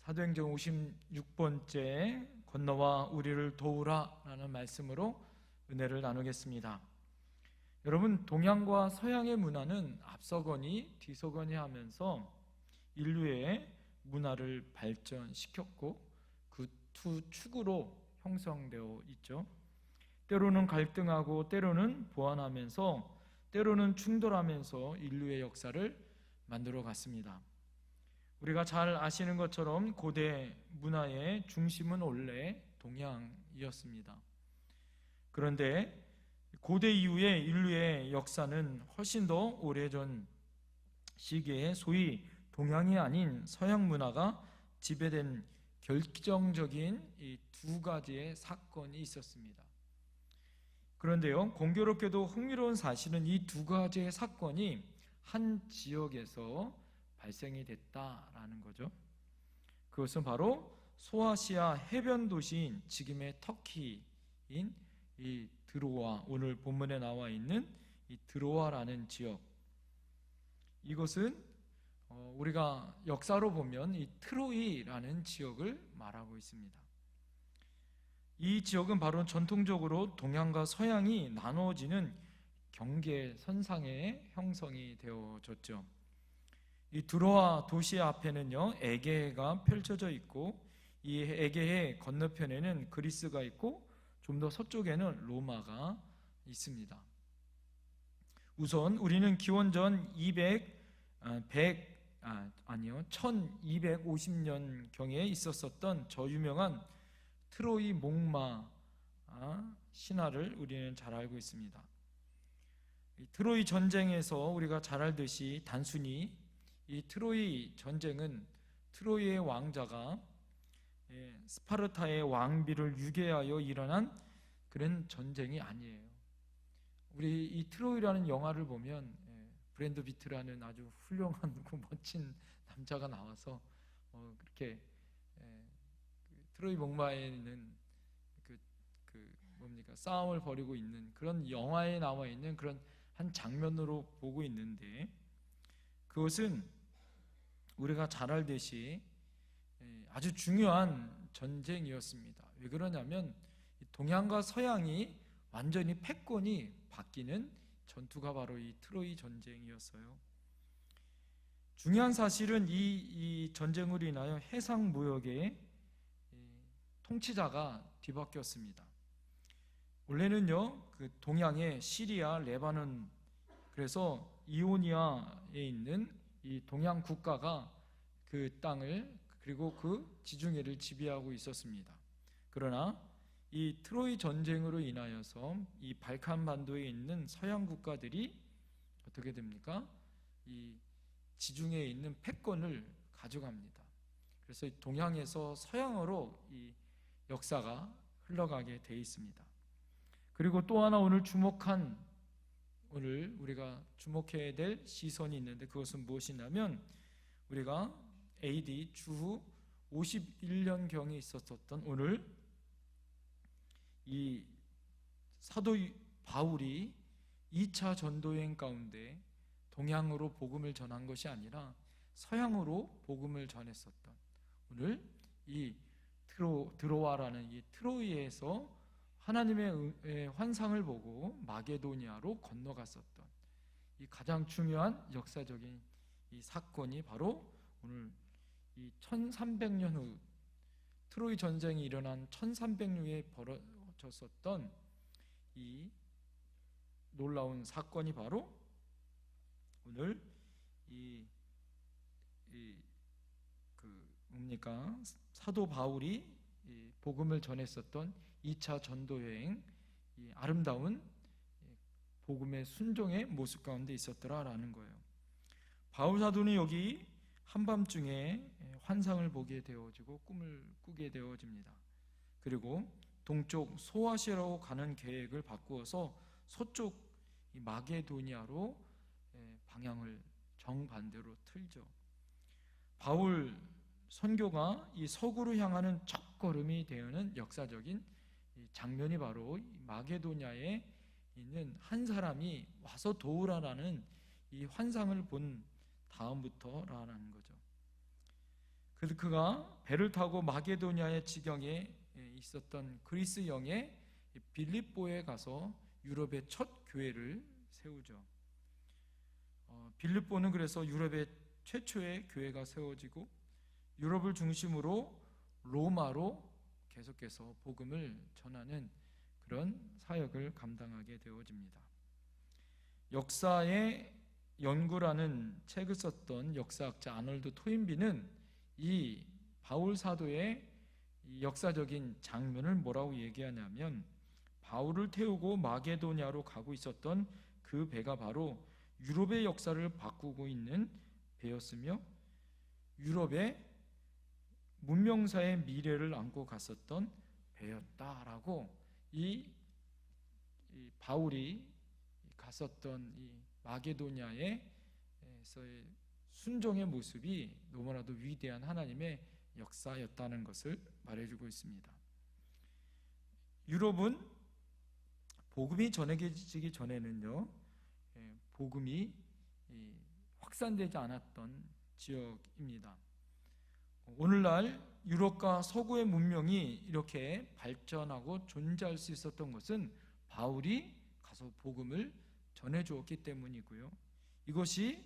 사도행전 56번째 건너와 우리를 도우라 라는 말씀으로 은혜를 나누겠습니다. 여러분, 동양과 서양의 문화는 앞서거니 뒤서거니 하면서 인류의 문화를 발전시켰고 그 두 축으로 형성되어 있죠. 때로는 갈등하고 때로는 보완하면서 때로는 충돌하면서 인류의 역사를 만들어 갔습니다. 우리가 잘 아시는 것처럼 고대 문화의 중심은 원래 동양이었습니다. 그런데 고대 이후에 인류의 역사는 훨씬 더 오래전 시기에 소위 동양이 아닌 서양 문화가 지배된 결정적인 이 두 가지의 사건이 있었습니다. 그런데요, 공교롭게도 흥미로운 사실은 이 두 가지의 사건이 한 지역에서 발생이 됐다라는 거죠. 그것은 바로 소아시아 해변 도시인 지금의 터키인 이 드로아, 오늘 본문에 나와 있는 이 드로아라는 지역, 이것은 우리가 역사로 보면 이 트로이라는 지역을 말하고 있습니다. 이 지역은 바로 전통적으로 동양과 서양이 나누어지는 경계선상에 형성이 되어졌죠. 이 드로아 도시 앞에는요, 에게해가 펼쳐져 있고 이 에게해 건너편에는 그리스가 있고 좀 더 서쪽에는 로마가 있습니다. 우선 우리는 기원전 1250년경에 있었었던 저 유명한 트로이 목마 신화를 우리는 잘 알고 있습니다. 트로이 전쟁에서 우리가 잘 알듯이 단순히 이 트로이 전쟁은 트로이의 왕자가 스파르타의 왕비를 유괴하여 일어난 그런 전쟁이 아니에요. 우리 이 트로이라는 영화를 보면 브래드 피트라는 아주 훌륭한 멋진 남자가 나와서 그렇게 트로이 목마에 있는 싸움을 벌이고 있는 그런 영화에 나와 있는 그런 한 장면으로 보고 있는데, 그것은 우리가 잘 알듯이 아주 중요한 전쟁이었습니다. 왜 그러냐면 동양과 서양이 완전히 패권이 바뀌는 전투가 바로 이 트로이 전쟁이었어요. 중요한 사실은 이 전쟁으로 인하여 해상 무역의 통치자가 뒤바뀌었습니다. 원래는요, 그 동양의 시리아, 레바논, 그래서 이오니아에 있는 이 동양 국가가 그 땅을 그리고 그 지중해를 지배하고 있었습니다. 그러나 이 트로이 전쟁으로 인하여서 이 발칸 반도에 있는 서양 국가들이 어떻게 됩니까? 이 지중해에 있는 패권을 가져갑니다. 그래서 동양에서 서양으로 이 역사가 흘러가게 돼 있습니다. 그리고 또 하나 오늘 우리가 주목해야 될 시선이 있는데, 그것은 무엇이냐면 우리가 AD 주후 51년경에 있었던 오늘 이 사도 바울이 2차 전도여행 가운데 동양으로 복음을 전한 것이 아니라 서양으로 복음을 전했었던 오늘 이 드로아라는 이 트로이에서 하나님의 환상을 보고 마게도니아로 건너갔었던 이 가장 중요한 역사적인 이 사건이 바로 오늘 이 1300년 후 트로이 전쟁이 일어난 1300년에 벌어졌었던 이 놀라운 사건이 바로 오늘 사도 바울이 복음을 전했었던 2차 전도 여행, 이 아름다운 복음의 순종의 모습 가운데 있었더라라는 거예요. 바울 사도는 여기 한밤중에 환상을 보게 되어지고 꿈을 꾸게 되어집니다. 그리고 동쪽 소아시아로 가는 계획을 바꾸어서 서쪽 마게도니아로 방향을 정반대로 틀죠. 바울 선교가 이 서구로 향하는 첫걸음이 되는 역사적인 장면이 바로 마게도니아에 있는 한 사람이 와서 도우라라는 이 환상을 본 다음부터라는 거죠. 그가 배를 타고 마게도냐의 지경에 있었던 그리스 영의 빌립보에 가서 유럽의 첫 교회를 세우죠. 빌립보는 그래서 유럽의 최초의 교회가 세워지고 유럽을 중심으로 로마로 계속해서 복음을 전하는 그런 사역을 감당하게 되어집니다. 역사의 연구라는 책을 썼던 역사학자 아놀드 토인비는 이 바울 사도의 이 역사적인 장면을 뭐라고 얘기하냐면, 바울을 태우고 마게도냐로 가고 있었던 그 배가 바로 유럽의 역사를 바꾸고 있는 배였으며 유럽의 문명사의 미래를 안고 갔었던 배였다라고 이 바울이 갔었던 이 마게도냐에서의 순종의 모습이 너무나도 위대한 하나님의 역사였다는 것을 말해주고 있습니다. 유럽은 복음이 전해지기 전에는요, 복음이 확산되지 않았던 지역입니다. 오늘날 유럽과 서구의 문명이 이렇게 발전하고 존재할 수 있었던 것은 바울이 가서 복음을 전해주었기 때문이고요, 이것이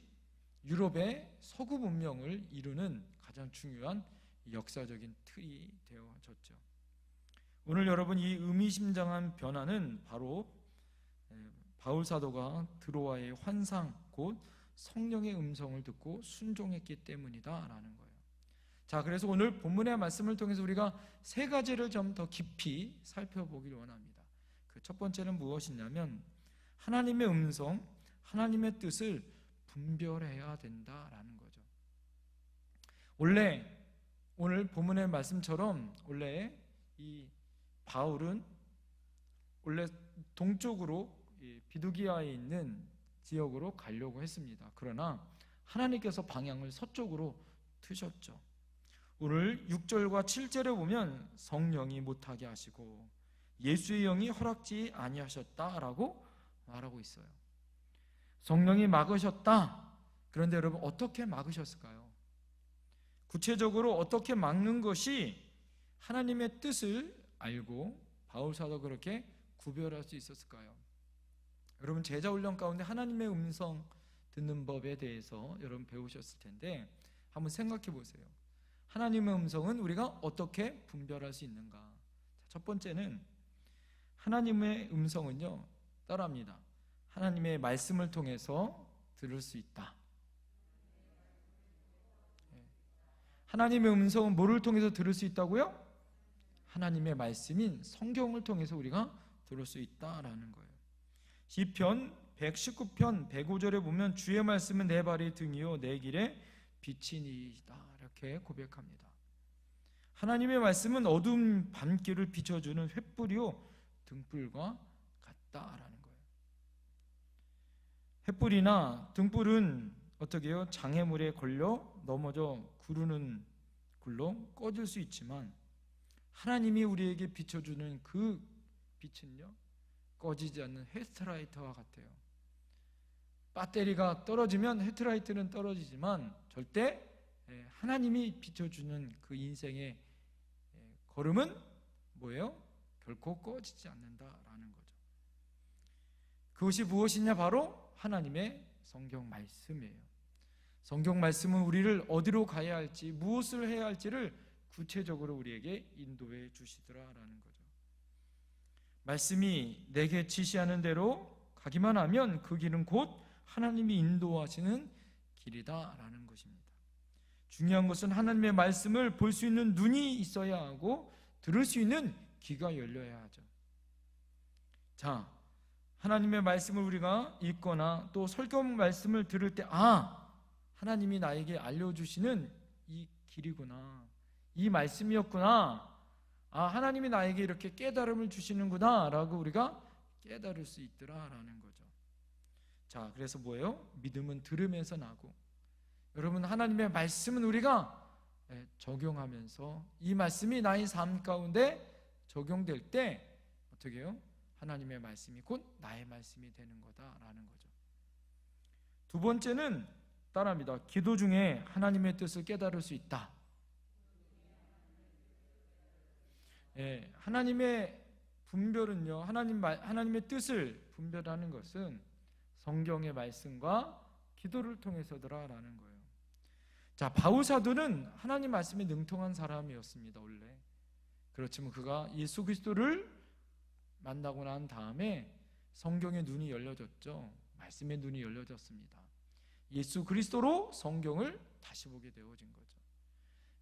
유럽의 서구 문명을 이루는 가장 중요한 역사적인 틀이 되어졌죠. 오늘 여러분, 이 의미심장한 변화는 바로 바울 사도가 드로아의 환상, 곧 성령의 음성을 듣고 순종했기 때문이다라는 거예요. 자, 그래서 오늘 본문의 말씀을 통해서 우리가 세 가지를 좀 더 깊이 살펴보길 원합니다. 그 첫 번째는 무엇이냐면, 하나님의 음성, 하나님의 뜻을 분별해야 된다라는 거죠. 오늘 본문의 말씀처럼 원래 이 바울은 원래 동쪽으로 비두기아에 있는 지역으로 가려고 했습니다. 그러나 하나님께서 방향을 서쪽으로 트셨죠. 오늘 6절과 7절에 보면 성령이 못하게 하시고 예수의 영이 허락지 아니하셨다라고 말하고 있어요. 성령이 막으셨다. 그런데 여러분, 어떻게 막으셨을까요? 구체적으로 어떻게 막는 것이 하나님의 뜻을 알고 바울 사도 그렇게 구별할 수 있었을까요? 여러분, 제자훈련 가운데 하나님의 음성 듣는 법에 대해서 여러분 배우셨을 텐데 한번 생각해 보세요. 하나님의 음성은 우리가 어떻게 분별할 수 있는가? 첫 번째는 하나님의 음성은요, 따라합니다. 하나님의 말씀을 통해서 들을 수 있다. 하나님의 음성은 뭐를 통해서 들을 수 있다고요? 하나님의 말씀인 성경을 통해서 우리가 들을 수 있다라는 거예요. 시편 119편 105절에 보면 주의 말씀은 내 발의 등이요 내 길에 빛이니이다, 이렇게 고백합니다. 하나님의 말씀은 어두운 밤길을 비춰주는 횃불이요 등불과 같다라는 거예요. 횃불이나 등불은 어떻게 해요? 장애물에 걸려 넘어져 구르는 굴로 꺼질 수 있지만 하나님이 우리에게 비춰주는 그 빛은요, 꺼지지 않는 헤드라이트와 같아요. 배터리가 떨어지면 헤드라이트는 떨어지지만 절대 하나님이 비춰주는 그 인생의 걸음은 뭐예요? 결코 꺼지지 않는다라는 거죠. 그것이 무엇이냐? 바로 하나님의 성경 말씀이에요. 성경 말씀은 우리를 어디로 가야 할지, 무엇을 해야 할지를 구체적으로 우리에게 인도해 주시더라라는 거죠. 말씀이 내게 지시하는 대로 가기만 하면 그 길은 곧 하나님이 인도하시는 길이다라는 것입니다. 중요한 것은 하나님의 말씀을 볼 수 있는 눈이 있어야 하고 들을 수 있는 귀가 열려야 하죠. 자, 하나님의 말씀을 우리가 읽거나 또 설교 말씀을 들을 때, 하나님이 나에게 알려주시는 이 길이구나, 이 말씀이었구나, 하나님이 나에게 이렇게 깨달음을 주시는구나 라고 우리가 깨달을 수 있더라라는 거죠. 자, 그래서 뭐예요? 믿음은 들으면서 나고, 여러분, 하나님의 말씀은 우리가 적용하면서 이 말씀이 나의 삶 가운데 적용될 때 어떻게 해요? 하나님의 말씀이 곧 나의 말씀이 되는 거다라는 거죠. 두 번째는 따라합니다. 기도 중에 하나님의 뜻을 깨달을 수 있다. 하나님의 분별은요, 하나님의 뜻을 분별하는 것은 성경의 말씀과 기도를 통해서더라라는 거예요. 자, 바울 사도는 하나님 말씀에 능통한 사람이었습니다, 원래. 그렇지만 그가 예수 그리스도를 만나고 난 다음에 성경의 눈이 열려졌죠. 말씀의 눈이 열려졌습니다. 예수 그리스도로 성경을 다시 보게 되어진 거죠.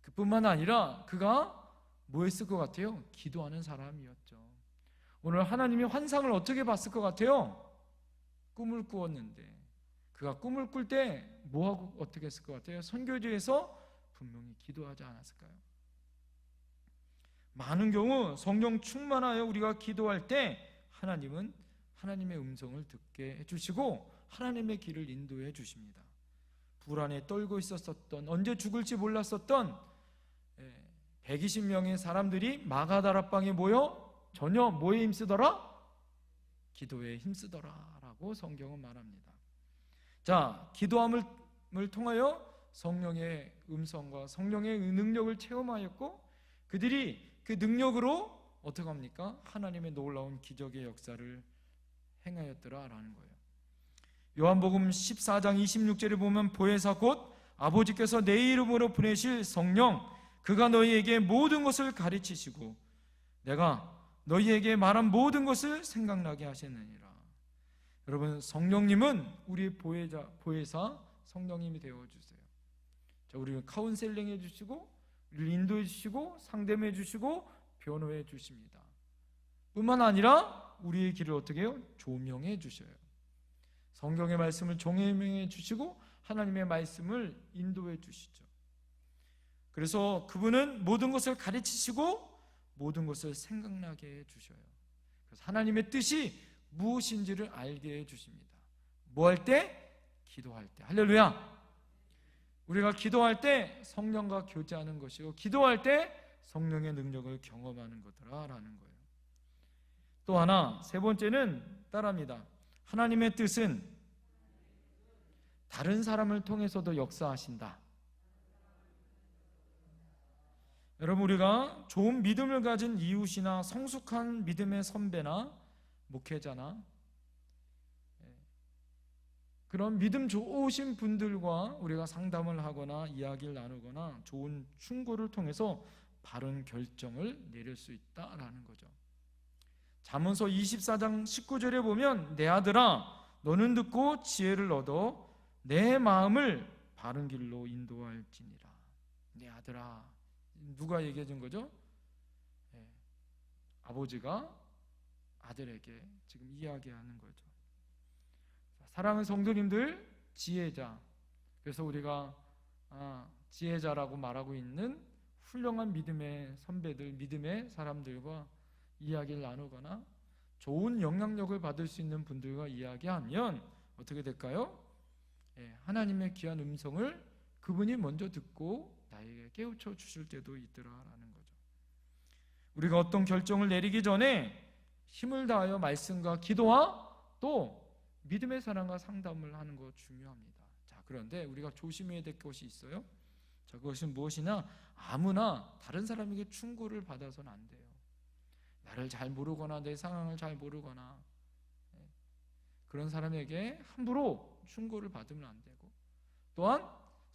그뿐만 아니라 그가 뭐 했을 것 같아요? 기도하는 사람이었죠. 오늘 하나님이 환상을 어떻게 봤을 것 같아요? 꿈을 꾸었는데 그가 꿈을 꿀 때 뭐하고 어떻게 했을 것 같아요? 선교지에서 분명히 기도하지 않았을까요? 많은 경우 성령 충만하여 우리가 기도할 때 하나님은 하나님의 음성을 듣게 해주시고 하나님의 길을 인도해 주십니다. 불안에 떨고 있었던, 언제 죽을지 몰랐었던 120명의 사람들이 마가다락방에 모여 전혀 뭐에 힘쓰더라? 기도에 힘쓰더라 라고 성경은 말합니다. 자, 기도함을 통하여 성령의 음성과 성령의 능력을 체험하였고 그들이 그 능력으로 어떻게 합니까? 하나님의 놀라운 기적의 역사를 행하였더라라는 거예요. 요한복음 14장 26절에 보면 보혜사 곧 아버지께서 내 이름으로 보내실 성령 그가 너희에게 모든 것을 가르치시고 내가 너희에게 말한 모든 것을 생각나게 하시느니라. 여러분, 성령님은 우리의 보혜사 성령님이 되어주세요. 자, 우리를 카운셀링 해주시고 우리를 인도해 주시고 상담해 주시고 변호해 주십니다. 뿐만 아니라 우리의 길을 어떻게 해요? 조명해 주셔요. 성경의 말씀을 조명해 주시고 하나님의 말씀을 인도해 주시죠. 그래서 그분은 모든 것을 가르치시고 모든 것을 생각나게 해 주셔요. 그래서 하나님의 뜻이 무엇인지를 알게 해 주십니다. 뭐 할 때? 기도할 때. 할렐루야. 우리가 기도할 때 성령과 교제하는 것이고 기도할 때 성령의 능력을 경험하는 거더라라는 거예요. 또 하나, 세 번째는 따라합니다. 하나님의 뜻은 다른 사람을 통해서도 역사하신다. 여러분, 우리가 좋은 믿음을 가진 이웃이나 성숙한 믿음의 선배나 목회자나 그런 믿음 좋으신 분들과 우리가 상담을 하거나 이야기를 나누거나 좋은 충고를 통해서 바른 결정을 내릴 수 있다라는 거죠. 잠언서 24장 19절에 보면 내 아들아 너는 듣고 지혜를 얻어 내 마음을 바른 길로 인도할지니라. 내 아들아, 누가 얘기해 준 거죠? 아버지가 아들에게 지금 이야기하는 거죠. 사랑하는 성도님들, 지혜자. 그래서 우리가 지혜자라고 말하고 있는 훌륭한 믿음의 선배들, 믿음의 사람들과 이야기를 나누거나 좋은 영향력을 받을 수 있는 분들과 이야기하면 어떻게 될까요? 하나님의 귀한 음성을 그분이 먼저 듣고 나에게 깨우쳐 주실 때도 있더라라는 거죠. 우리가 어떤 결정을 내리기 전에 힘을 다하여 말씀과 기도와 또 믿음의 사람과 상담을 하는 거 중요합니다. 자, 그런데 우리가 조심해야 될 것이 있어요. 자, 그것은 무엇이냐? 아무나 다른 사람에게 충고를 받아서는 안 돼요. 나를 잘 모르거나 내 상황을 잘 모르거나 그런 사람에게 함부로 충고를 받으면 안 되고, 또한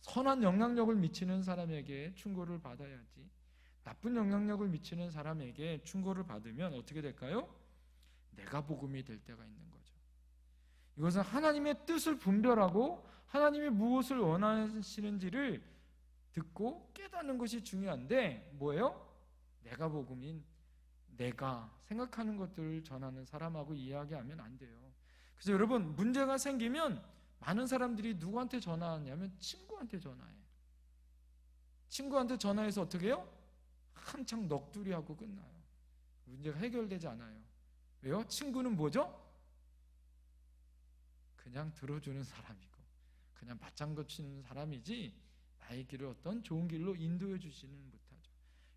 선한 영향력을 미치는 사람에게 충고를 받아야지 나쁜 영향력을 미치는 사람에게 충고를 받으면 어떻게 될까요? 내가 복음이 될 때가 있는 거죠. 이것은 하나님의 뜻을 분별하고 하나님이 무엇을 원하시는지를 듣고 깨닫는 것이 중요한데 뭐예요? 내가 복음인 내가 생각하는 것들을 전하는 사람하고 이야기하면 안 돼요. 그래서 여러분, 문제가 생기면 많은 사람들이 누구한테 전화하냐면 친구한테 전화해. 친구한테 전화해서 어떻게 해요? 한창 넋두리하고 끝나요. 문제가 해결되지 않아요. 왜요? 친구는 뭐죠? 그냥 들어주는 사람이고 그냥 맞장구 치는 사람이지 나의 길을 어떤 좋은 길로 인도해 주지는 못하죠.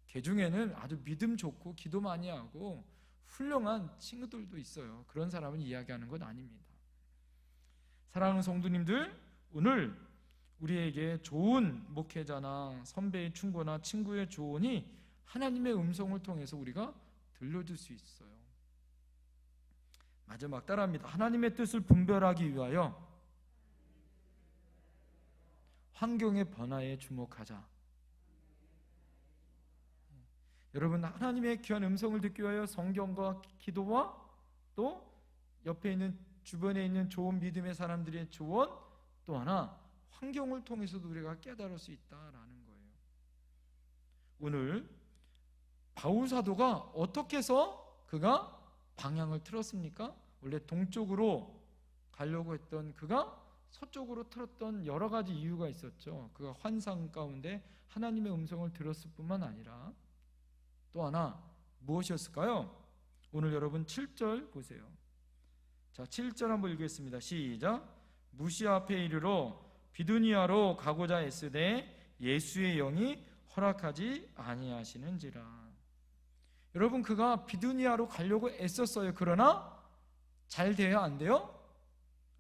개 중에는 아주 믿음 좋고 기도 많이 하고 훌륭한 친구들도 있어요. 그런 사람은 이야기하는 건 아닙니다. 사랑하는 성도님들, 오늘 우리에게 좋은 목회자나 선배의 충고나 친구의 조언이 하나님의 음성을 통해서 우리가 들려줄 수 있어요. 마지막 따라합니다. 하나님의 뜻을 분별하기 위하여 환경의 변화에 주목하자. 여러분, 하나님의 귀한 음성을 듣기 위하여 성경과 기도와 또 옆에 있는 주변에 있는 좋은 믿음의 사람들의 조언, 또 하나 환경을 통해서도 우리가 깨달을 수 있다라는 거예요. 오늘 바울 사도가 어떻게 해서 그가 방향을 틀었습니까? 원래 동쪽으로 가려고 했던 그가 서쪽으로 틀었던 여러 가지 이유가 있었죠. 그가 환상 가운데 하나님의 음성을 들었을 뿐만 아니라 또 하나 무엇이었을까요? 오늘 여러분 7절 보세요. 자, 7절 한번 읽겠습니다. 시작. 무시아 앞에 이르러 비두니아로 가고자 애쓰되 예수의 영이 허락하지 아니하시는지라. 여러분, 그가 비두니아로 가려고 애썼어요. 그러나 잘 돼요? 안 돼요?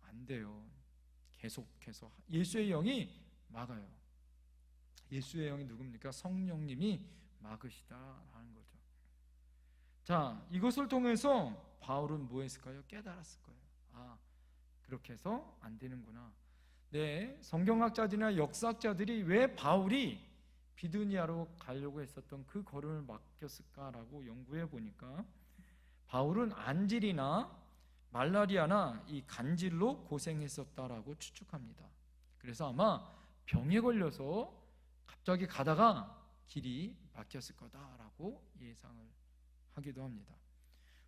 안 돼요. 계속해서 예수의 영이 막아요. 예수의 영이 누굽니까? 성령님이 막으시다라는 거죠. 자, 이것을 통해서 바울은 뭐 했을까요? 깨달았을 거예요. 아, 그렇게 해서 안 되는구나. 네, 성경학자들이나 역사학자들이 왜 바울이 비두니아로 가려고 했었던 그 걸음을 맡겼을까라고 연구해 보니까 바울은 안질이나 말라리아나 이 간질로 고생했었다라고 추측합니다. 그래서 아마 병에 걸려서 갑자기 가다가 길이 막혔을 거다라고 예상을 하기도 합니다.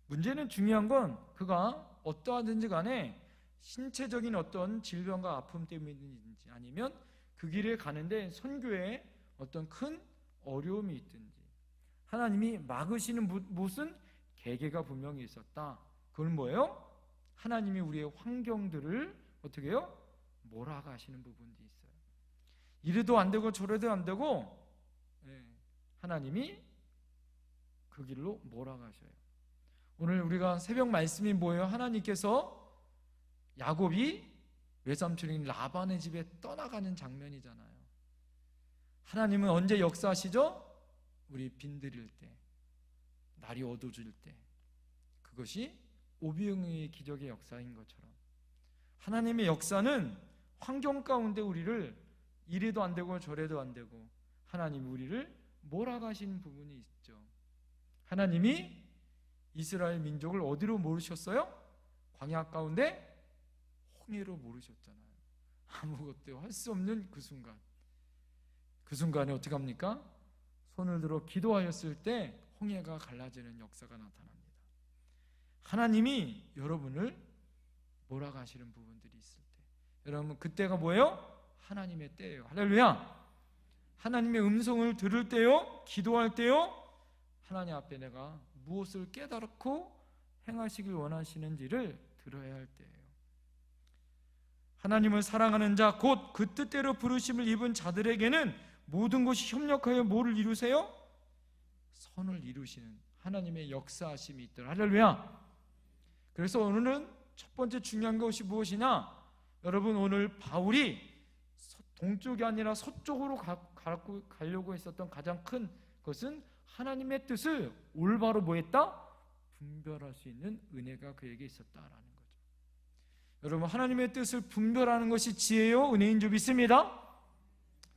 문제는 중요한 건 그가 어떠하든지 간에 신체적인 어떤 질병과 아픔 때문인지 아니면 그 길을 가는데 선교에 어떤 큰 어려움이 있든지 하나님이 막으시는 무슨 계기가 분명히 있었다. 그건 뭐예요? 하나님이 우리의 환경들을 어떻게 해요? 몰아가시는 부분도 있어요. 이래도 안 되고 저래도 안 되고 하나님이 그 길로 몰아가셔요. 오늘 우리가 새벽 말씀이 뭐예요? 하나님께서 야곱이 외삼촌인 라반의 집에 떠나가는 장면이잖아요. 하나님은 언제 역사하시죠? 우리 빈들일 때, 날이 어두워질 때. 그것이 오병이어의 기적의 역사인 것처럼 하나님의 역사는 환경 가운데 우리를 이래도 안 되고 저래도 안 되고 하나님이 우리를 몰아가신 부분이 있죠. 하나님이 이스라엘 민족을 어디로 모르셨어요? 광야 가운데 홍해로 모르셨잖아요. 아무것도 할 수 없는 그 순간, 그 순간에 어떻게 합니까? 손을 들어 기도하였을 때 홍해가 갈라지는 역사가 나타납니다. 하나님이 여러분을 몰아가시는 부분들이 있을 때, 여러분 그때가 뭐예요? 하나님의 때예요. 할렐루야. 하나님의 음성을 들을 때요, 기도할 때요, 하나님 앞에 내가 무엇을 깨닫고 행하시길 원하시는지를 들어야 할 때예요. 하나님을 사랑하는 자, 곧 그 뜻대로 부르심을 입은 자들에게는 모든 것이 협력하여 뭐를 이루세요? 선을 이루시는 하나님의 역사하심이 있더라. 할렐루야. 그래서 오늘은 첫 번째 중요한 것이 무엇이냐? 여러분, 오늘 바울이 동쪽이 아니라 서쪽으로 가려고 했었던 가장 큰 것은 하나님의 뜻을 올바로 뭐했다? 분별할 수 있는 은혜가 그에게 있었다라는 거죠. 여러분, 하나님의 뜻을 분별하는 것이 지혜요, 은혜인 줄 믿습니다.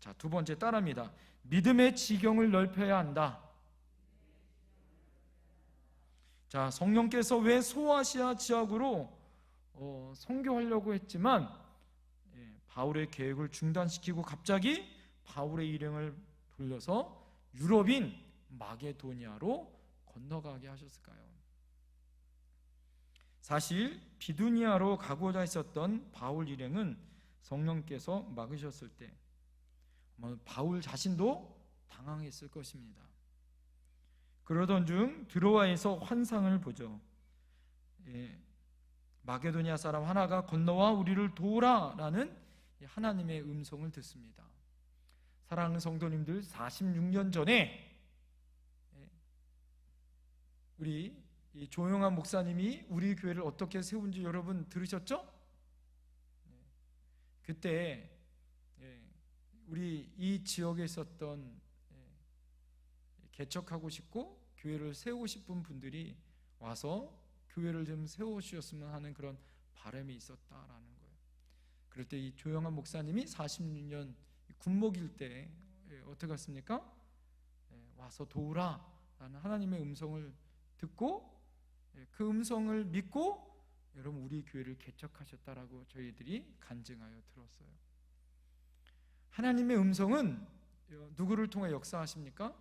자, 두 번째 따라합니다. 믿음의 지경을 넓혀야 한다. 자, 성령께서 왜 소아시아 지역으로 선교하려고 했지만 바울의 계획을 중단시키고 갑자기 바울의 일행을 돌려서 유럽인 마게도니아로 건너가게 하셨을까요? 사실 비두니아로 가고자 했었던 바울 일행은 성령께서 막으셨을 때 바울 자신도 당황했을 것입니다. 그러던 중 드로아에서 환상을 보죠. 마게도니아 사람 하나가 건너와 우리를 도우라라는 하나님의 음성을 듣습니다. 사랑하는 성도님들, 46년 전에 우리 조용한 목사님이 우리 교회를 어떻게 세운지 여러분 들으셨죠? 그때 우리 이 지역에 있었던 개척하고 싶고 교회를 세우고 싶은 분들이 와서 교회를 좀 세워주셨으면 하는 그런 바람이 있었다라는 거예요. 그럴 때 이 조영한 목사님이 46년 군목일 때 어떻게 했습니까? 와서 도우라 라는 하나님의 음성을 듣고 그 음성을 믿고 여러분 우리 교회를 개척하셨다라고 저희들이 간증하여 들었어요. 하나님의 음성은 누구를 통해 역사하십니까?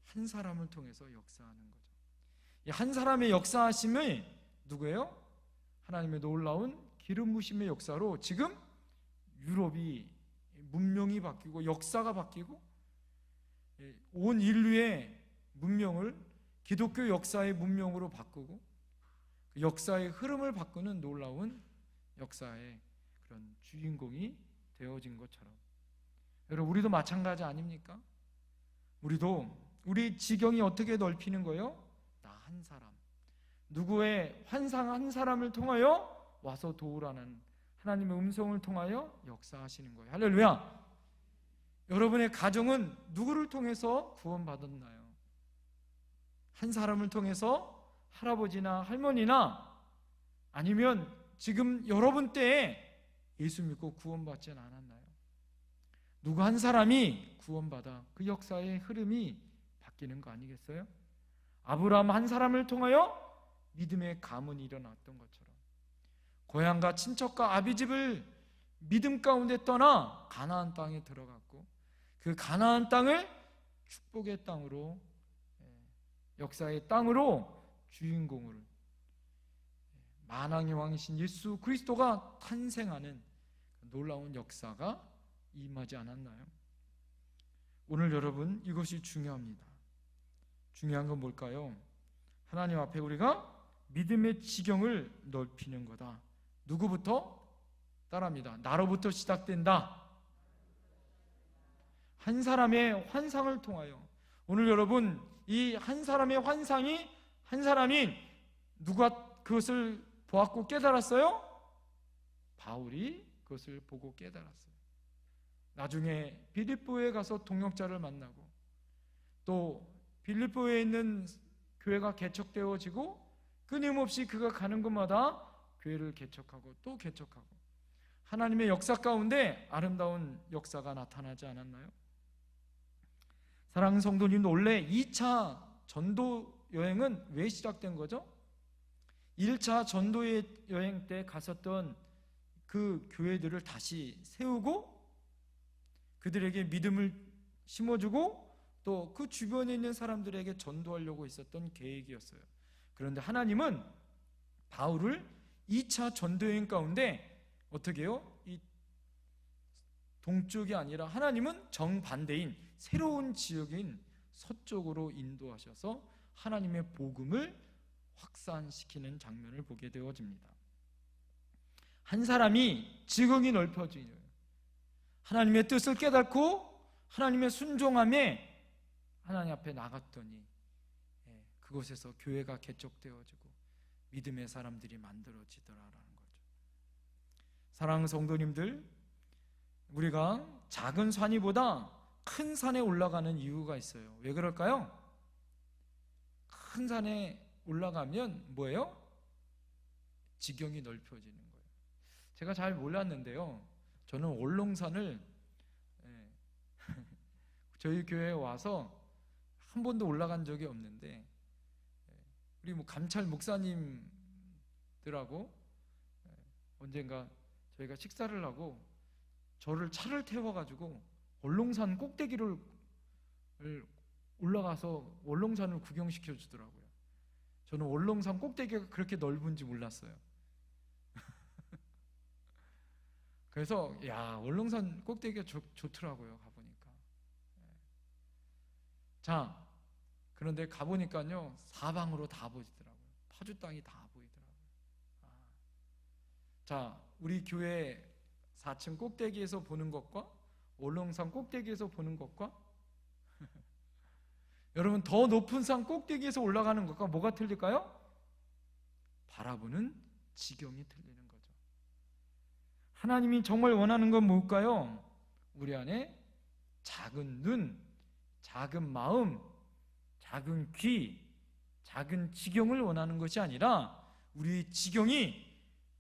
한 사람을 통해서 역사하는 거죠. 이 한 사람의 역사하심을 누구예요? 하나님의 놀라운 기름 부심의 역사로 지금 유럽이 문명이 바뀌고 역사가 바뀌고 온 인류의 문명을 기독교 역사의 문명으로 바꾸고 그 역사의 흐름을 바꾸는 놀라운 역사의 그런 주인공이 되어진 것처럼 여러분 우리도 마찬가지 아닙니까? 우리도 우리 지경이 어떻게 넓히는 거예요? 나 한 사람 누구의 환상 한 사람을 통하여 와서 도우라는 하나님의 음성을 통하여 역사하시는 거예요. 할렐루야. 여러분의 가정은 누구를 통해서 구원받았나요? 한 사람을 통해서 할아버지나 할머니나 아니면 지금 여러분 때에 예수 믿고 구원받지 않았나요? 누구 한 사람이 구원받아 그 역사의 흐름이 바뀌는 거 아니겠어요? 아브라함 한 사람을 통하여 믿음의 가문이 일어났던 것처럼 고향과 친척과 아비집을 믿음 가운데 떠나 가나안 땅에 들어갔고 그 가나안 땅을 축복의 땅으로 역사의 땅으로 주인공을 만왕의 왕이신 예수 그리스도가 탄생하는 놀라운 역사가 임하지 않았나요? 오늘 여러분 이것이 중요합니다. 중요한 건 뭘까요? 하나님 앞에 우리가 믿음의 지경을 넓히는 거다. 누구부터? 따라합니다. 나로부터 시작된다. 한 사람의 환상을 통하여 오늘 여러분 이 한 사람의 환상이 한 사람이 누가 그것을 보았고 깨달았어요? 바울이 그것을 보고 깨달았어요. 나중에 빌립보에 가서 동역자를 만나고 또 빌립보에 있는 교회가 개척되어지고 끊임없이 그가 가는 곳마다 교회를 개척하고 또 개척하고 하나님의 역사 가운데 아름다운 역사가 나타나지 않았나요? 사랑하는 성도님도 원래 2차 전도 여행은 왜 시작된 거죠? 1차 전도 여행 때 갔었던 그 교회들을 다시 세우고 그들에게 믿음을 심어주고 또 그 주변에 있는 사람들에게 전도하려고 있었던 계획이었어요. 그런데 하나님은 바울을 2차 전도여행 가운데 어떻게 해요? 이 동쪽이 아니라 하나님은 정반대인 새로운 지역인 서쪽으로 인도하셔서 하나님의 복음을 확산시키는 장면을 보게 되어집니다. 한 사람이 지경이 넓혀지는 하나님의 뜻을 깨닫고 하나님의 순종함에 하나님 앞에 나갔더니 그곳에서 교회가 개척되어지고 믿음의 사람들이 만들어지더라라는 거죠. 사랑하는 성도님들, 우리가 작은 산이보다 큰 산에 올라가는 이유가 있어요. 왜 그럴까요? 큰 산에 올라가면 뭐예요? 지경이 넓혀지는 거예요. 제가 잘 몰랐는데요, 저는 월롱산을 저희 교회에 와서 한 번도 올라간 적이 없는데 우리 감찰 목사님들하고 언젠가 저희가 식사를 하고 저를 차를 태워가지고 월롱산 꼭대기를 올라가서 월롱산을 구경시켜 주더라고요. 저는 월롱산 꼭대기가 그렇게 넓은지 몰랐어요. 그래서 야, 월롱산 꼭대기가 좋더라고요. 가보니까. 자, 그런데 가보니까요 사방으로 다 보이더라고요. 파주 땅이 다 보이더라고요. 자, 우리 교회 4층 꼭대기에서 보는 것과 월롱산 꼭대기에서 보는 것과 여러분 더 높은 산 꼭대기에서 올라가는 것과 뭐가 틀릴까요? 바라보는 지경이 틀리는 거죠. 하나님이 정말 원하는 건 뭘까요? 우리 안에 작은 눈, 작은 마음, 작은 귀, 작은 지경을 원하는 것이 아니라 우리 지경이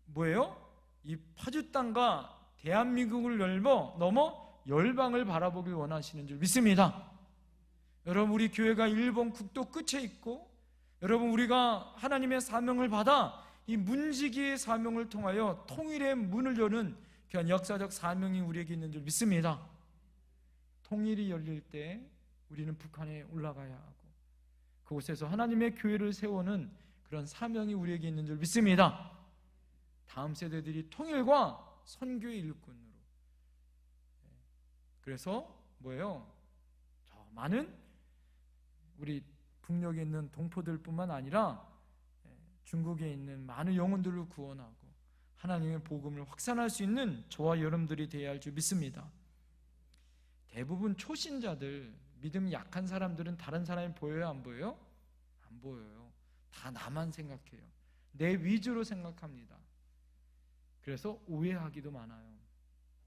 뭐예요? 이 파주 땅과 대한민국을 넘어 열방을 바라보길 원하시는 줄 믿습니다. 여러분, 우리 교회가 일본 국도 끝에 있고, 여러분, 우리가 하나님의 사명을 받아 이 문지기의 사명을 통하여 통일의 문을 여는 그런 역사적 사명이 우리에게 있는 줄 믿습니다. 통일이 열릴 때 우리는 북한에 올라가야 하고, 그곳에서 하나님의 교회를 세우는 그런 사명이 우리에게 있는 줄 믿습니다. 다음 세대들이 통일과 선교의 일꾼으로, 그래서 뭐예요? 저 많은 우리 북녘에 있는 동포들뿐만 아니라 중국에 있는 많은 영혼들을 구원하고 하나님의 복음을 확산할 수 있는 저와 여러분들이 되어야 할 줄 믿습니다. 대부분 초신자들, 믿음이 약한 사람들은 다른 사람이 보여요, 안 보여요? 안 보여요. 다 나만 생각해요. 내 위주로 생각합니다. 그래서 오해하기도 많아요.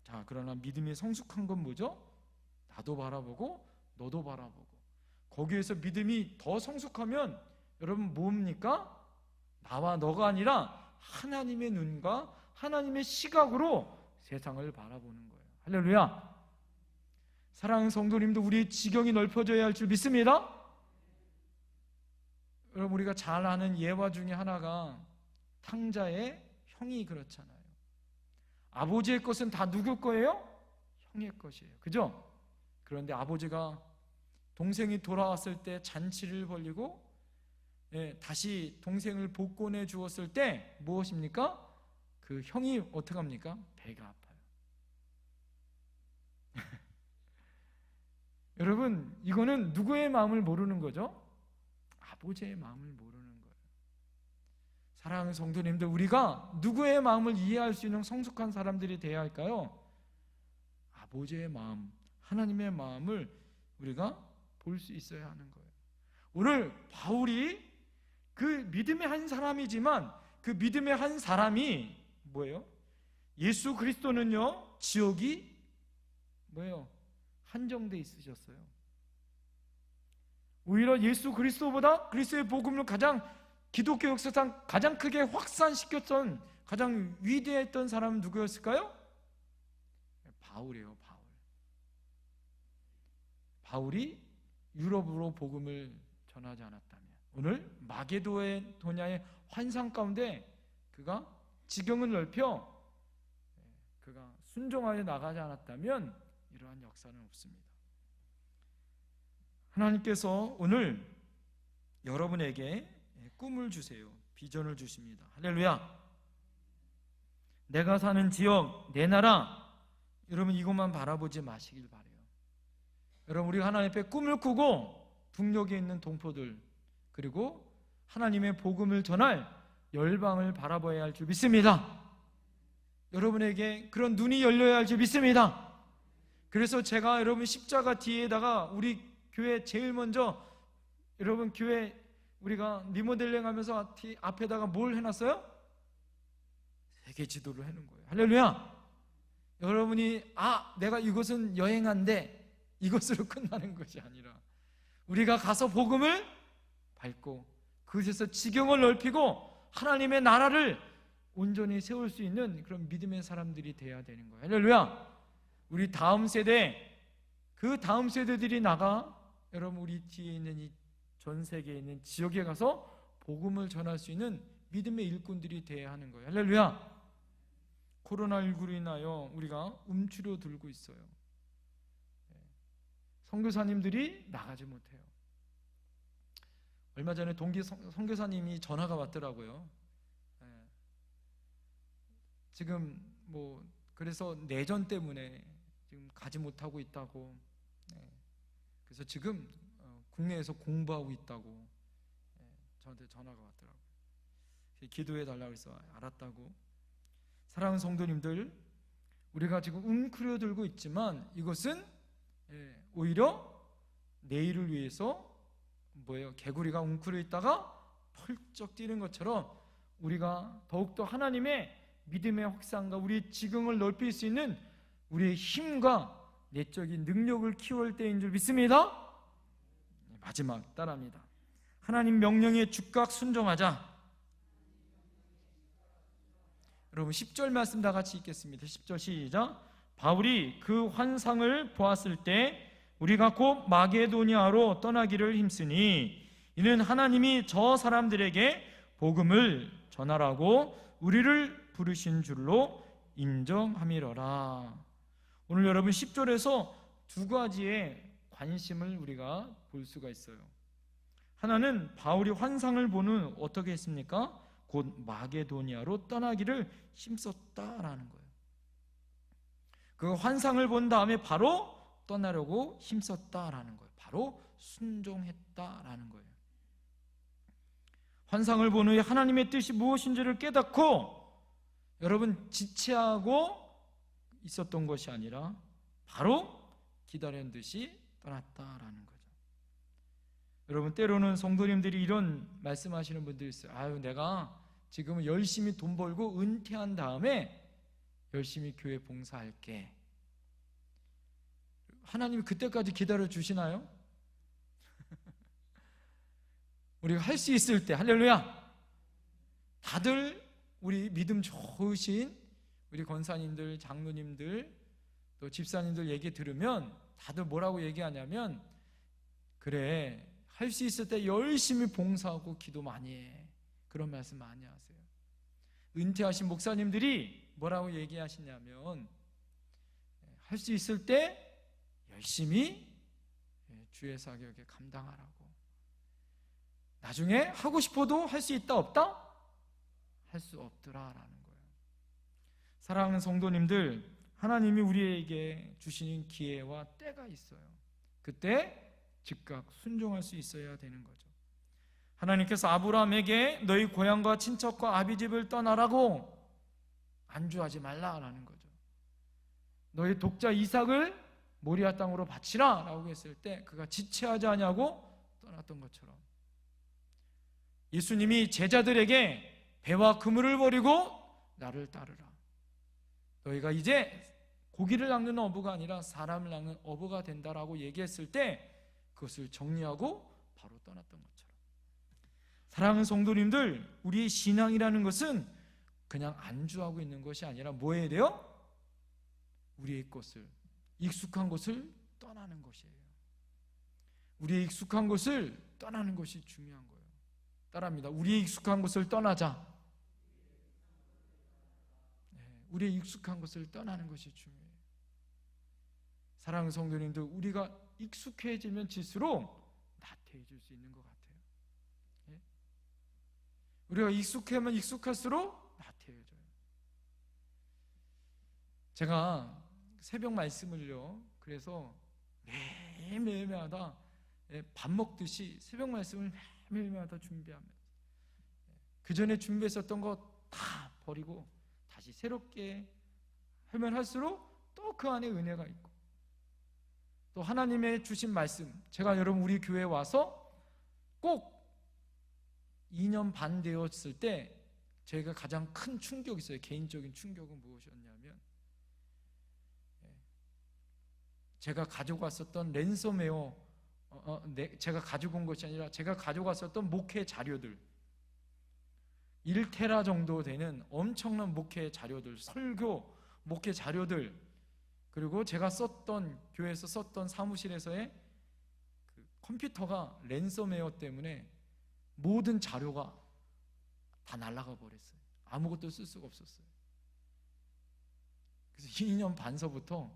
자, 그러나 믿음이 성숙한 건 뭐죠? 나도 바라보고 너도 바라보고. 거기에서 믿음이 더 성숙하면 여러분 뭡니까? 나와 너가 아니라 하나님의 눈과 하나님의 시각으로 세상을 바라보는 거예요. 할렐루야. 사랑하는 성도님도 우리의 지경이 넓어져야 할 줄 믿습니다. 여러분, 우리가 잘 아는 예화 중에 하나가 탕자의 형이 그렇잖아요. 아버지의 것은 다 누구 거예요? 형의 것이에요. 그죠? 그런데 아버지가 동생이 돌아왔을 때 잔치를 벌이고 다시 동생을 복권해 주었을 때 무엇입니까? 그 형이 어떻게 합니까? 배가 아파요. 여러분, 이거는 누구의 마음을 모르는 거죠? 아버지의 마음을 모르는 거예요. 사랑하는 성도님들, 우리가 누구의 마음을 이해할 수 있는 성숙한 사람들이 되어야 할까요? 아버지의 마음, 하나님의 마음을 우리가 볼 수 있어야 하는 거예요. 오늘 바울이 그 믿음의 한 사람이지만 그 믿음의 한 사람이 뭐예요? 예수 그리스도는요, 지역이 뭐예요? 한정돼 있으셨어요. 오히려 예수 그리스도보다 그리스도의 복음을 기독교 역사상 가장 크게 확산시켰던, 가장 위대했던 사람은 누구였을까요? 바울이에요. 바울이 유럽으로 복음을 전하지 않았다면, 오늘 마게도냐의 환상 가운데 그가 지경을 넓혀 그가 순종하여 나가지 않았다면 이러한 역사는 없습니다. 하나님께서 오늘 여러분에게 꿈을 주세요. 비전을 주십니다. 할렐루야. 내가 사는 지역, 내 나라, 여러분 이것만 바라보지 마시길 바라요. 여러분, 우리가 하나님 앞에 꿈을 꾸고 북녘에 있는 동포들, 그리고 하나님의 복음을 전할 열방을 바라봐야 할 줄 믿습니다. 여러분에게 그런 눈이 열려야 할 줄 믿습니다. 그래서 제가 여러분 십자가 뒤에다가 우리 교회 제일 먼저, 여러분 교회 우리가 리모델링 하면서 앞에다가 뭘 해놨어요? 세계 지도를 해놓은 거예요. 할렐루야. 여러분이 내가 이것은 여행한데 이것으로 끝나는 것이 아니라 우리가 가서 복음을 밟고 그곳에서 지경을 넓히고 하나님의 나라를 온전히 세울 수 있는 그런 믿음의 사람들이 돼야 되는 거예요. 할렐루야. 우리 다음 세대, 그 다음 세대들이 나가 여러분 우리 뒤에 있는 이 전 세계에 있는 지역에 가서 복음을 전할 수 있는 믿음의 일꾼들이 돼야 하는 거예요. 할렐루야. 코로나19로 인하여 우리가 움츠려 들고 있어요. 선교사님들이 나가지 못해요. 얼마 전에 동기 선교사님이 전화가 왔더라고요. 지금 그래서 내전 때문에 지금 가지 못하고 있다고. 그래서 지금 국내에서 공부하고 있다고 저한테 전화가 왔더라고요. 기도해 달라고 해서 알았다고. 사랑하는 성도님들, 우리가 지금 웅크려들고 있지만 이것은 오히려 내일을 위해서 개구리가 웅크려 있다가 펄쩍 뛰는 것처럼 우리가 더욱더 하나님의 믿음의 확산과 우리의 지경을 넓힐 수 있는 우리의 힘과 내적인 능력을 키울 때인 줄 믿습니다. 마지막 따라합니다. 하나님 명령에 즉각 순종하자. 여러분 10절 말씀 다 같이 읽겠습니다. 10절 시작. 바울이 그 환상을 보았을 때 우리가 곧 마게도니아로 떠나기를 힘쓰니 이는 하나님이 저 사람들에게 복음을 전하라고 우리를 부르신 줄로 인정함이러라. 오늘 여러분 10절에서 두 가지의 관심을 우리가 볼 수가 있어요. 하나는 바울이 환상을 보는 어떻게 했습니까? 곧 마게도니아로 떠나기를 힘썼다라는 거예요. 그 환상을 본 다음에 바로 떠나려고 힘썼다라는 거예요. 바로 순종했다라는 거예요. 환상을 본 후에 하나님의 뜻이 무엇인지를 깨닫고 여러분 지체하고 있었던 것이 아니라 바로 기다리는 듯이 떠났다라는 거죠. 여러분 때로는 성도님들이 이런 말씀하시는 분들이 있어요. 아유, 내가 지금은 열심히 돈 벌고 은퇴한 다음에 열심히 교회 봉사할게. 하나님이 그때까지 기다려 주시나요? 우리가 할 수 있을 때, 할렐루야! 다들 우리 믿음 좋으신 우리 권사님들, 장로님들, 또 집사님들 얘기 들으면 다들 뭐라고 얘기하냐면, 그래, 할 수 있을 때 열심히 봉사하고 기도 많이 해. 그런 말씀 많이 하세요. 은퇴하신 목사님들이 뭐라고 얘기하시냐면, 할 수 있을 때 열심히 주의 사역에 감당하라고. 나중에 하고 싶어도 할 수 있다 없다? 할 수 없더라라는 거예요. 사랑하는 성도님들, 하나님이 우리에게 주시는 기회와 때가 있어요. 그때 즉각 순종할 수 있어야 되는 거죠. 하나님께서 아브라함에게 너희 고향과 친척과 아비집을 떠나라고 안주하지 말라라는 거죠. 너희 독자 이삭을 모리아 땅으로 바치라 라고 했을 때 그가 지체하지 않냐고 떠났던 것처럼 예수님이 제자들에게 배와 그물을 버리고 나를 따르라. 너희가 이제 고기를 낚는 어부가 아니라 사람을 낚는 어부가 된다라고 얘기했을 때 그것을 정리하고 바로 떠났던 것처럼, 사랑하는 성도님들, 우리의 신앙이라는 것은 그냥 안주하고 있는 것이 아니라 뭐 해야 돼요? 우리의 것을, 익숙한 것을 떠나는 것이에요. 우리의 익숙한 것을 떠나는 것이 중요한 거예요. 따라합니다. 우리의 익숙한 것을 떠나자. 우리의 익숙한 것을 떠나는 것이 중요해요. 사랑하는 성도님들, 우리가 익숙해지면 질수록 나태해질 수 있는 것 같아요. 우리가 익숙하면 익숙할수록 나태해져요. 제가 새벽 말씀을요, 그래서 매일매일마다 밥 먹듯이 새벽 말씀을 매일마다 준비하면서 그 전에 준비했었던 거 다 버리고 다시 새롭게 하면 할수록 또 그 안에 은혜가 있고, 또 하나님의 주신 말씀, 제가 여러분 우리 교회에 와서 꼭 2년 반 되었을 때 제가 가장 큰 충격이 있어요. 개인적인 충격은 무엇이었냐면, 제가 가지고 왔었던 랜섬웨어, 제가 가지고 온 것이 아니라 제가 가지고 왔었던 목회 자료들, 1테라 정도 되는 엄청난 목회 자료들, 설교 목회 자료들, 그리고 제가 썼던, 교회에서 썼던 사무실에서의 그 컴퓨터가 랜섬웨어 때문에 모든 자료가 다 날아가 버렸어요. 아무것도 쓸 수가 없었어요. 그래서 2년 반서부터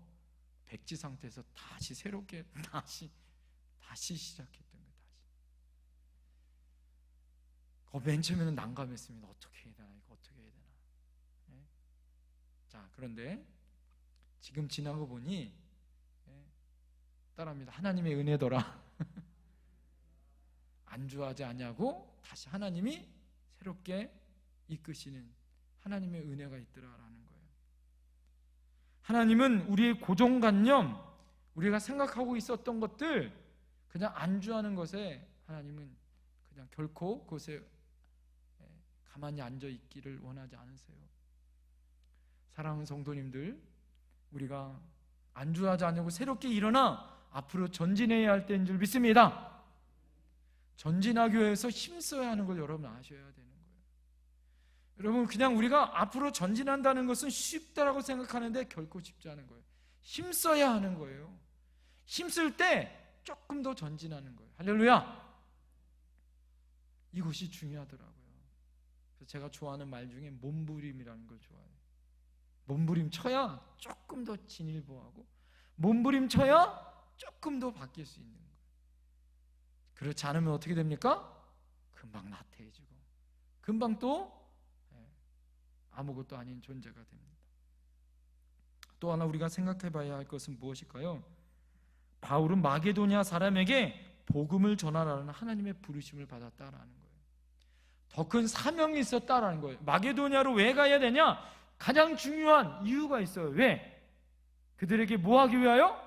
백지 상태에서 다시 새롭게 다시 시작했던 거예요. 맨 처음에는 난감했습니다. 어떻게 해야 되나, 이거 어떻게 해야 되나. 네? 자, 그런데 지금 지나고 보니 따라합니다. 하나님의 은혜더라. 안주하지 않냐고 다시 하나님이 새롭게 이끄시는 하나님의 은혜가 있더라라는 거예요. 하나님은 우리의 고정관념, 우리가 생각하고 있었던 것들, 그냥 안주하는 것에 하나님은 그냥 결코 그것에 가만히 앉아 있기를 원하지 않으세요. 사랑하는 성도님들, 우리가 안주하지 않냐고 새롭게 일어나 앞으로 전진해야 할 때인 줄 믿습니다. 전진하기 위해서 힘써야 하는 걸 여러분 아셔야 되는 거예요. 여러분, 그냥 우리가 앞으로 전진한다는 것은 쉽다라고 생각하는데 결코 쉽지 않은 거예요. 힘써야 하는 거예요. 힘쓸 때 조금 더 전진하는 거예요. 할렐루야! 이것이 중요하더라고요. 그래서 제가 좋아하는 말 중에 몸부림이라는 걸 좋아해요. 몸부림 쳐야 조금 더 진일보하고, 몸부림 쳐야 조금 더 바뀔 수 있는 거예요. 그렇지 않으면 어떻게 됩니까? 금방 나태해지고 금방 또 아무것도 아닌 존재가 됩니다. 또 하나 우리가 생각해 봐야 할 것은 무엇일까요? 바울은 마게도냐 사람에게 복음을 전하라는 하나님의 부르심을 받았다라는 거예요. 더 큰 사명이 있었다라는 거예요. 마게도냐로 왜 가야 되냐? 가장 중요한 이유가 있어요. 왜? 그들에게 뭐 하기 위하여?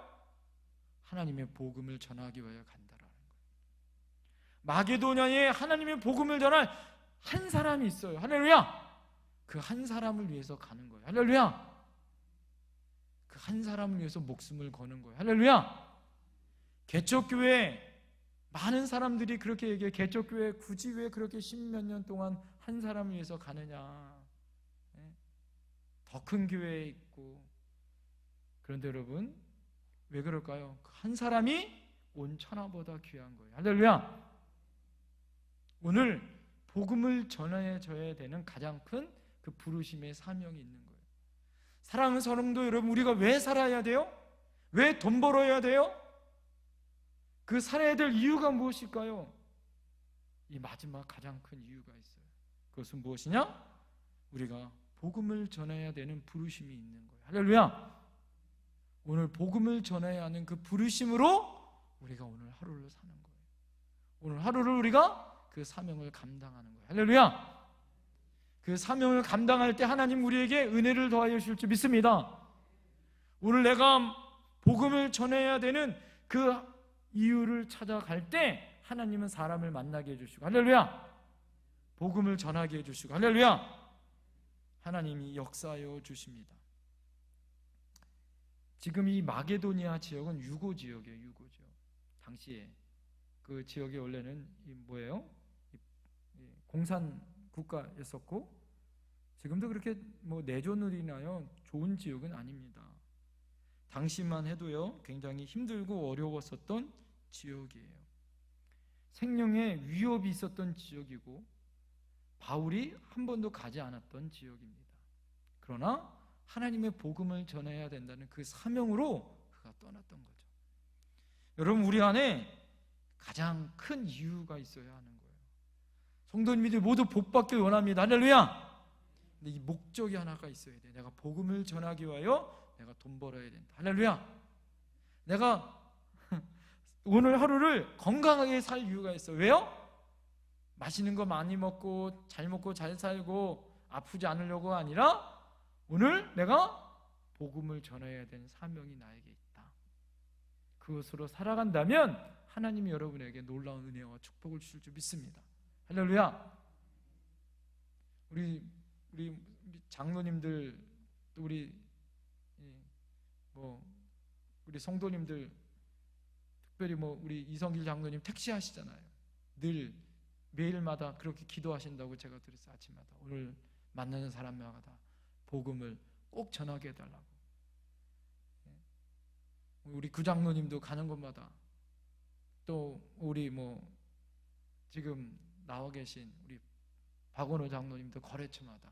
하나님의 복음을 전하기 위하여 간다라는 거예요. 마게도냐에 하나님의 복음을 전할 한 사람이 있어요. 할렐루야! 그 한 사람을 위해서 가는 거예요. 할렐루야! 그 한 사람을 위해서 목숨을 거는 거예요. 할렐루야! 개척교회 많은 사람들이 그렇게 얘기해. 개척교회 굳이 왜 그렇게 십몇 년 동안 한 사람을 위해서 가느냐? 더 큰 교회에 있고. 그런데 여러분, 왜 그럴까요? 한 사람이 온 천하보다 귀한 거예요. 할렐루야! 오늘 복음을 전해줘야 되는 가장 큰 그 부르심의 사명이 있는 거예요. 사랑하는 성도 여러분, 우리가 왜 살아야 돼요? 왜 돈 벌어야 돼요? 그 살아야 될 이유가 무엇일까요? 이 마지막 가장 큰 이유가 있어요. 그것은 무엇이냐? 우리가 복음을 전해야 되는 부르심이 있는 거예요. 할렐루야! 오늘 복음을 전해야 하는 그 부르심으로 우리가 오늘 하루를 사는 거예요. 오늘 하루를 우리가 그 사명을 감당하는 거예요. 할렐루야! 그 사명을 감당할 때 하나님 우리에게 은혜를 더하여 주실 줄 믿습니다. 오늘 내가 복음을 전해야 되는 그 이유를 찾아갈 때 하나님은 사람을 만나게 해주시고, 할렐루야! 복음을 전하게 해주시고, 할렐루야! 하나님이 역사하여 주십니다. 지금 이 마게도니아 지역은 유고 지역이에요. 유고 지역. 당시에 그 지역이 원래는 뭐예요? 공산 국가였었고, 지금도 그렇게 뭐 내전을 인하여 좋은 지역은 아닙니다. 당시만 해도요, 굉장히 힘들고 어려웠었던 지역이에요. 생명의 위협이 있었던 지역이고, 바울이 한 번도 가지 않았던 지역입니다. 그러나 하나님의 복음을 전해야 된다는 그 사명으로 그가 떠났던 거죠. 여러분, 우리 안에 가장 큰 이유가 있어야 하는 거예요. 성도님들이 모두 복받길 원합니다. 할렐루야! 근데 이 목적이 하나가 있어야 돼. 내가 복음을 전하기 위하여 내가 돈 벌어야 된다. 할렐루야! 내가 오늘 하루를 건강하게 살 이유가 있어. 왜요? 맛있는 거 많이 먹고 잘 살고 아프지 않으려고가 아니라 오늘 내가 복음을 전해야 되는 사명이 나에게 있다. 그것으로 살아간다면 하나님이 여러분에게 놀라운 은혜와 축복을 주실 줄 믿습니다. 할렐루야! 우리 장로님들, 또 우리 성도님들, 특별히 우리 이성길 장로님 택시 하시잖아요. 늘 매일마다 그렇게 기도하신다고 제가 들었어요. 아침마다 오늘 만나는 사람마다 복음을 꼭 전하게 해달라고. 우리 구장로님도 가는 곳마다, 또 우리 지금 나와 계신 우리 박원호 장로님도 거래처마다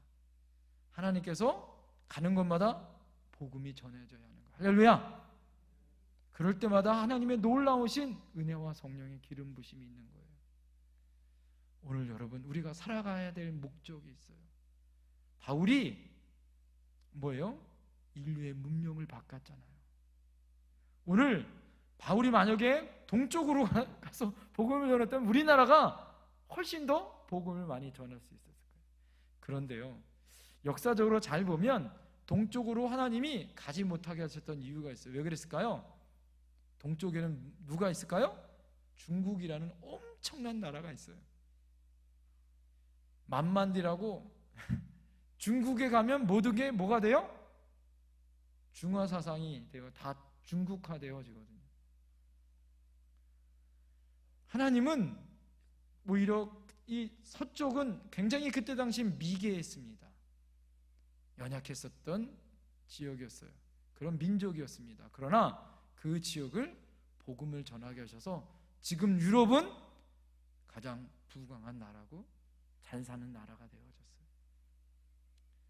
하나님께서 가는 곳마다 복음이 전해져야 하는 거예요. 할렐루야! 그럴 때마다 하나님의 놀라우신 은혜와 성령의 기름 부심이 있는 거예요. 오늘 여러분, 우리가 살아가야 될 목적이 있어요. 바울이 뭐예요? 인류의 문명을 바꿨잖아요. 오늘 바울이 만약에 동쪽으로 가서 복음을 전했다면 우리나라가 훨씬 더 복음을 많이 전할 수 있었을 거예요. 그런데요, 역사적으로 잘 보면 동쪽으로 하나님이 가지 못하게 하셨던 이유가 있어요. 왜 그랬을까요? 동쪽에는 누가 있을까요? 중국이라는 엄청난 나라가 있어요. 만만디라고. 중국에 가면 모든 게 뭐가 돼요? 중화 사상이 돼요. 다 중국화 되어지거든요. 하나님은 오히려 이 서쪽은 굉장히 그때 당시 미개했습니다. 연약했었던 지역이었어요. 그런 민족이었습니다. 그러나 그 지역을 복음을 전하게 하셔서 지금 유럽은 가장 부강한 나라고 잘 사는 나라가 되어졌어요.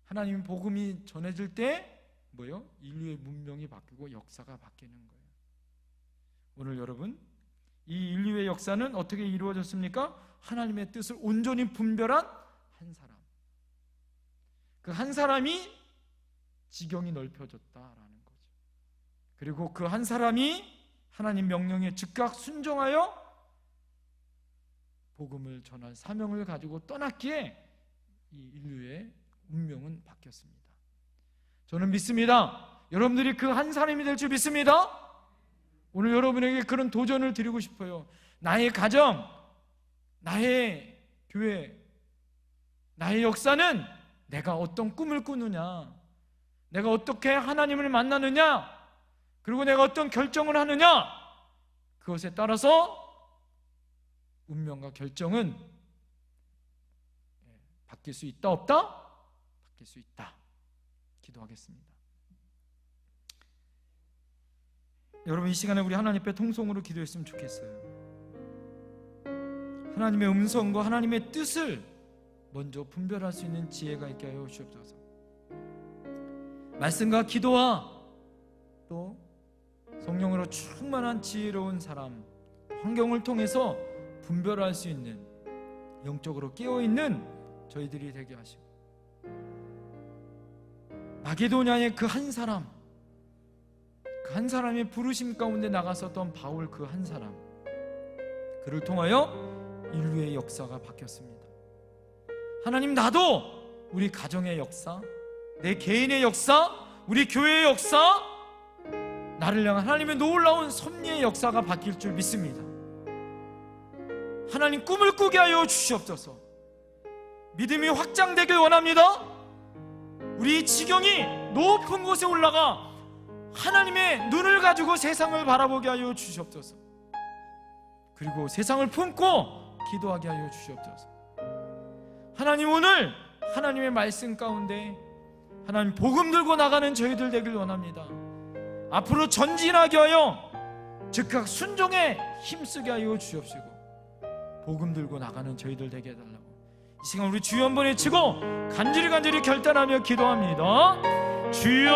하나님 복음이 전해질 때 뭐요? 인류의 문명이 바뀌고 역사가 바뀌는 거예요. 오늘 여러분, 이 인류의 역사는 어떻게 이루어졌습니까? 하나님의 뜻을 온전히 분별한 한 사람, 그 한 사람이 지경이 넓혀졌다라는 거죠. 그리고 그 한 사람이 하나님 명령에 즉각 순종하여 복음을 전할 사명을 가지고 떠났기에 이 인류의 운명은 바뀌었습니다. 저는 믿습니다. 여러분들이 그 한 사람이 될 줄 믿습니다. 오늘 여러분에게 그런 도전을 드리고 싶어요. 나의 가정, 나의 교회, 나의 역사는 내가 어떤 꿈을 꾸느냐, 내가 어떻게 하나님을 만나느냐, 그리고 내가 어떤 결정을 하느냐, 그것에 따라서 운명과 결정은 바뀔 수 있다 없다? 바뀔 수 있다. 기도하겠습니다. 여러분, 이 시간에 우리 하나님 앞에 통성으로 기도했으면 좋겠어요. 하나님의 음성과 하나님의 뜻을 먼저 분별할 수 있는 지혜가 있게 하여 주옵소서. 말씀과 기도와 또 성령으로 충만한 지혜로운 사람, 환경을 통해서 분별할 수 있는, 영적으로 깨어있는 저희들이 되게 하시고, 마게도냐의 그 한 사람, 그 한 사람의 부르심 가운데 나갔었던 바울 그 한 사람, 그를 통하여 인류의 역사가 바뀌었습니다. 하나님, 나도 우리 가정의 역사, 내 개인의 역사, 우리 교회의 역사, 나를 향한 하나님의 놀라운 섭리의 역사가 바뀔 줄 믿습니다. 하나님, 꿈을 꾸게 하여 주시옵소서. 믿음이 확장되길 원합니다. 우리 지경이 높은 곳에 올라가 하나님의 눈을 가지고 세상을 바라보게 하여 주시옵소서. 그리고 세상을 품고 기도하게 하여 주시옵소서. 하나님, 오늘 하나님의 말씀 가운데 하나님 복음 들고 나가는 저희들 되길 원합니다. 앞으로 전진하게 하여 즉각 순종에 힘쓰게 하여 주시옵시고, 복음 들고 나가는 저희들 되게 해달라고 이 시간 우리 주여 한번 외치고 간절히 결단하며 기도합니다. 주여,